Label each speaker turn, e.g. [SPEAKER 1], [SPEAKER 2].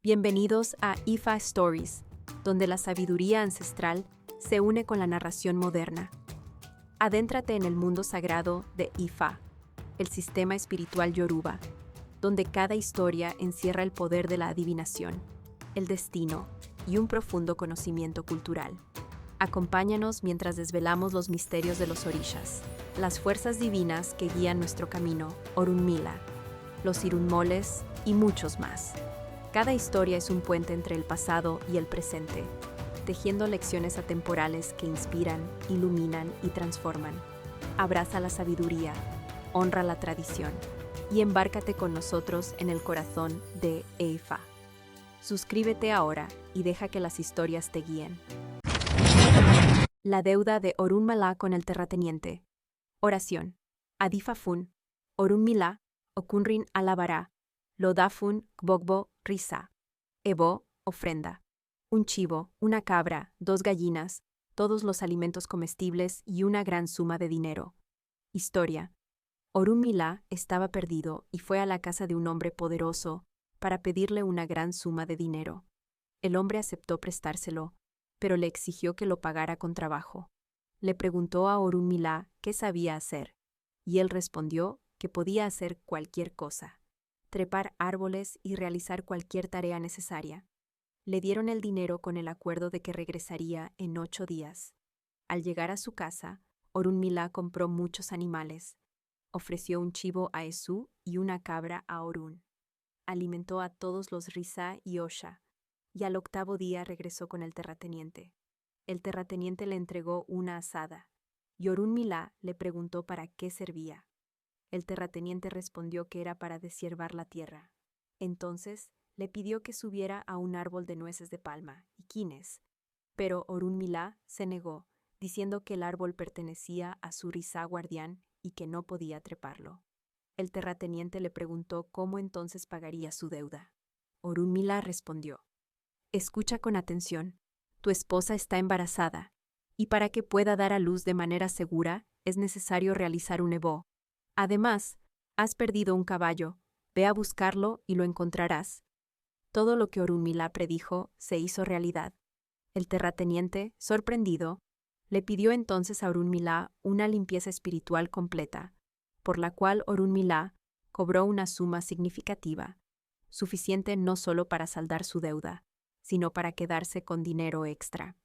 [SPEAKER 1] Bienvenidos a Ifa Stories, donde la sabiduría ancestral se une con la narración moderna. Adéntrate en el mundo sagrado de Ifa, el sistema espiritual yoruba, donde cada historia encierra el poder de la adivinación, el destino y un profundo conocimiento cultural. Acompáñanos mientras desvelamos los misterios de los orishas, las fuerzas divinas que guían nuestro camino, Orunmila, los irunmoles y muchos más. Cada historia es un puente entre el pasado y el presente, tejiendo lecciones atemporales que inspiran, iluminan y transforman. Abraza la sabiduría, honra la tradición y embárcate con nosotros en el corazón de Ifa. Suscríbete ahora y deja que las historias te guíen. La deuda de Orunmila con el terrateniente. Oración. Adifafun, Orunmila, Okunrin alabará, Lodafun gbogbo risa. Ebo, ofrenda. Un chivo, una cabra, 2 gallinas, todos los alimentos comestibles y una gran suma de dinero. Historia. Orunmila estaba perdido y fue a la casa de un hombre poderoso para pedirle una gran suma de dinero. El hombre aceptó prestárselo, pero le exigió que lo pagara con trabajo. Le preguntó a Orunmila qué sabía hacer, y él respondió que podía hacer cualquier cosa, trepar árboles y realizar cualquier tarea necesaria. Le dieron el dinero con el acuerdo de que regresaría en 8 días. Al llegar a su casa, Orunmila compró muchos animales. Ofreció un chivo a Esu y una cabra a Orun. Alimentó a todos los Risa y Osha, y al 8º día regresó con el terrateniente. El terrateniente le entregó una azada, y Orunmila le preguntó para qué servía. El terrateniente respondió que era para deshiervar la tierra. Entonces le pidió que subiera a un árbol de nueces de palma y quines, pero Orunmila se negó, diciendo que el árbol pertenecía a su Risa guardián y que no podía treparlo. El terrateniente le preguntó cómo entonces pagaría su deuda. Orunmila respondió: «Escucha con atención. Tu esposa está embarazada, y para que pueda dar a luz de manera segura es necesario realizar un ebó. Además, has perdido un caballo. Ve a buscarlo y lo encontrarás». Todo lo que Orunmila predijo se hizo realidad. El terrateniente, sorprendido, le pidió entonces a Orunmila una limpieza espiritual completa, por la cual Orunmila cobró una suma significativa, suficiente no solo para saldar su deuda, sino para quedarse con dinero extra.